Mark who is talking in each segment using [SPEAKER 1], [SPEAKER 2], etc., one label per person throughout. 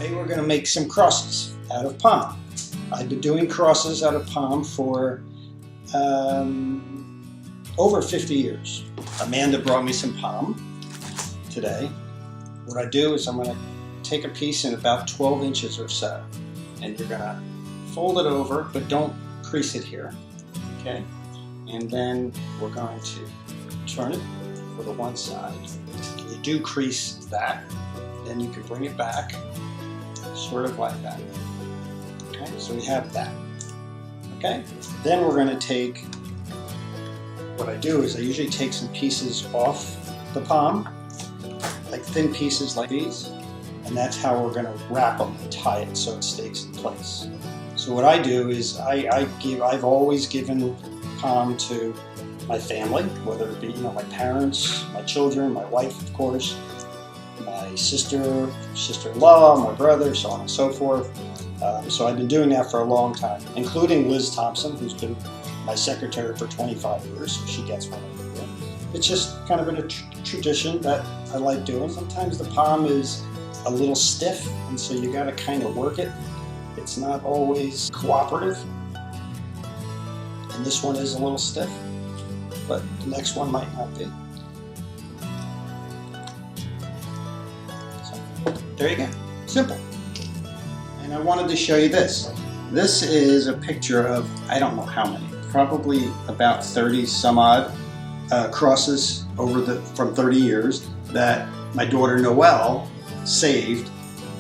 [SPEAKER 1] Today we're going to make some crosses out of palm. I've been doing crosses out of palm for over 50 years. Amanda brought me some palm today. What I do is I'm going to take a piece in about 12 inches or so, and you're going to fold it over, but don't crease it here, okay? And then we're going to turn it for the one side. You do crease that, then you can bring it back, sort of like that. Okay, so we have that. Okay, then we're going to take, what I do is I usually take some pieces off the palm, like thin pieces like these, and that's how we're going to wrap them and tie it so it stays in place. So what I do is I've always given palm to my family, whether it be my parents, my children, my wife, of course, my sister-in-law, my brother, so on and so forth. So I've been doing that for a long time, including Liz Thompson, who's been my secretary for 25 years, so she gets one every year. It's just kind of a tradition that I like doing. Sometimes the palm is a little stiff, and so you got to kind of work it. It's not always cooperative, and this one is a little stiff, but the next one might not be. So, there you go. Simple. And I wanted to show you this. This is a picture of, I don't know how many, probably about 30 some odd crosses from 30 years that my daughter Noelle saved.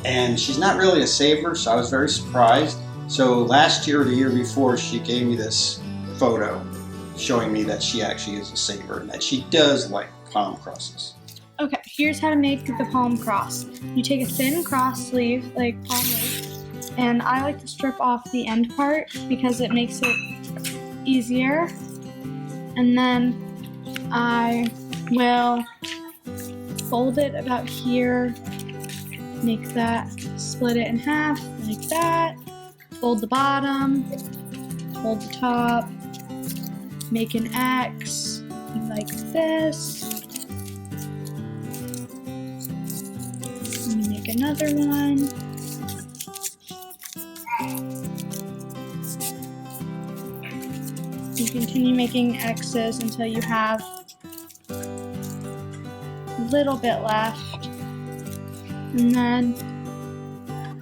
[SPEAKER 1] And she's not really a saver, so I was very surprised. So last year or the year before, she gave me this photo showing me that she actually is a saver and that she does like palm crosses.
[SPEAKER 2] Okay, here's how to make the palm cross. You take a thin cross sleeve, like palm leaf, and I like to strip off the end part because it makes it easier. And then I will fold it about here, make that, split it in half like that, fold the bottom, fold the top, make an X like this. Make another one. You continue making X's until you have a little bit left. And then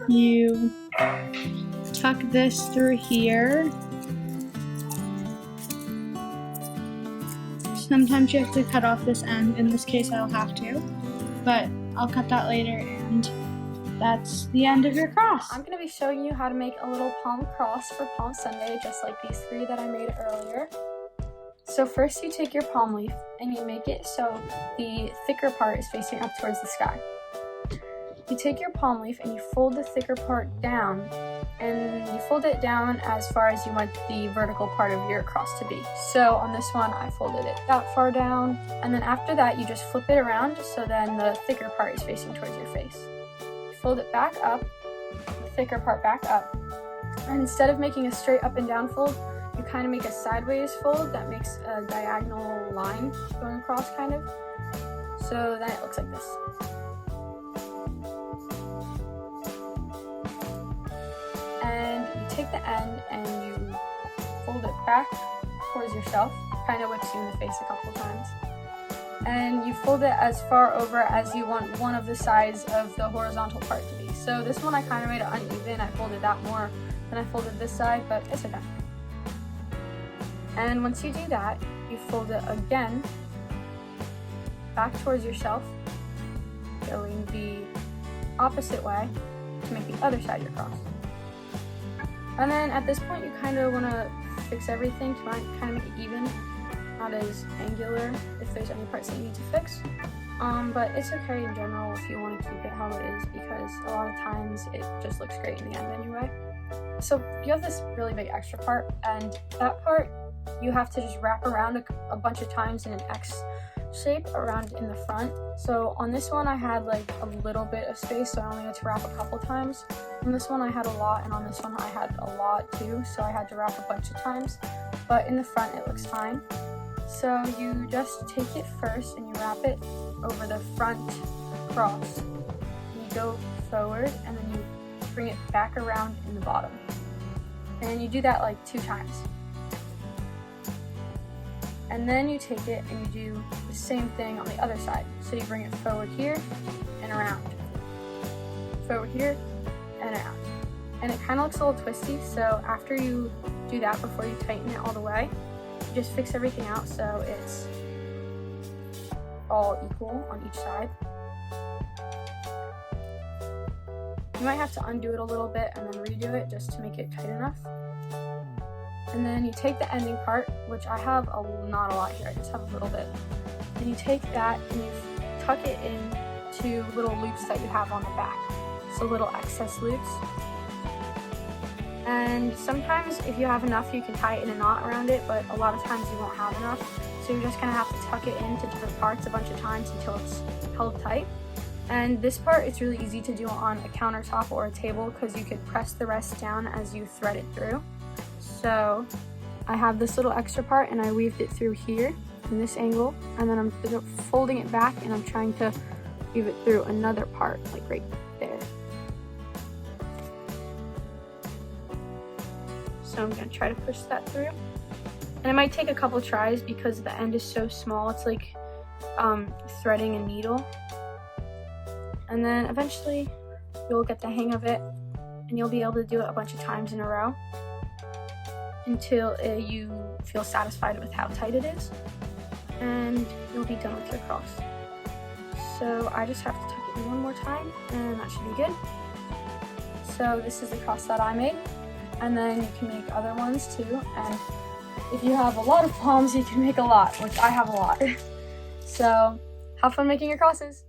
[SPEAKER 2] you tuck this through here. Sometimes you have to cut off this end. In this case, I'll have to, but I'll cut that later, and that's the end of your cross.
[SPEAKER 3] I'm going to be showing you how to make a little palm cross for Palm Sunday, just like these three that I made earlier. So first you take your palm leaf and you make it so the thicker part is facing up towards the sky. You take your palm leaf and you fold the thicker part down, and you fold it down as far as you want the vertical part of your cross to be. So on this one, I folded it that far down, and then after that, you just flip it around so then the thicker part is facing towards your face. You fold it back up, the thicker part back up, and instead of making a straight up and down fold, you kind of make a sideways fold that makes a diagonal line going across kind of. So then it looks like this. And you take the end and you fold it back towards yourself, kind of whips you in the face a couple times. And you fold it as far over as you want one of the sides of the horizontal part to be. So this one I kind of made it uneven. I folded that more than I folded this side, but it's okay. And once you do that, you fold it again back towards yourself, going the opposite way to make the other side your cross. And then at this point, you kind of want to fix everything to kind of make it even, not as angular if there's any parts that you need to fix. But it's okay in general if you want to keep it how it is, because a lot of times it just looks great in the end anyway. So you have this really big extra part, and that part you have to just wrap around a bunch of times in an X shape around in the front. So on this one I had like a little bit of space, so I only had to wrap a couple times. On this one I had a lot, and on this one I had a lot too, so I had to wrap a bunch of times. But in the front it looks fine. So you just take it first and you wrap it over the front cross. You go forward, and then you bring it back around in the bottom. And you do that like 2 times. And then you take it and you do the same thing on the other side. So you bring it forward here and around. Forward here and around. And it kind of looks a little twisty, so after you do that, before you tighten it all the way, you just fix everything out so it's all equal on each side. You might have to undo it a little bit and then redo it just to make it tight enough. And then you take the ending part, which I have not a lot here, I just have a little bit. And you take that and you tuck it into little loops that you have on the back. So little excess loops. And sometimes if you have enough, you can tie it in a knot around it, but a lot of times you won't have enough. So you're just gonna have to tuck it into different parts a bunch of times until it's held tight. And this part, it's really easy to do on a countertop or a table because you could press the rest down as you thread it through. So I have this little extra part and I weaved it through here in this angle, and then I'm folding it back and I'm trying to weave it through another part, like right there. So I'm gonna try to push that through. And it might take a couple tries because the end is so small, it's like threading a needle. And then eventually you'll get the hang of it and you'll be able to do it a bunch of times in a row until you feel satisfied with how tight it is, and you'll be done with your cross. So I just have to tuck it in one more time and that should be good. So this is the cross that I made, and then you can make other ones too, and if you have a lot of palms you can make a lot, which I have a lot. So have fun making your crosses.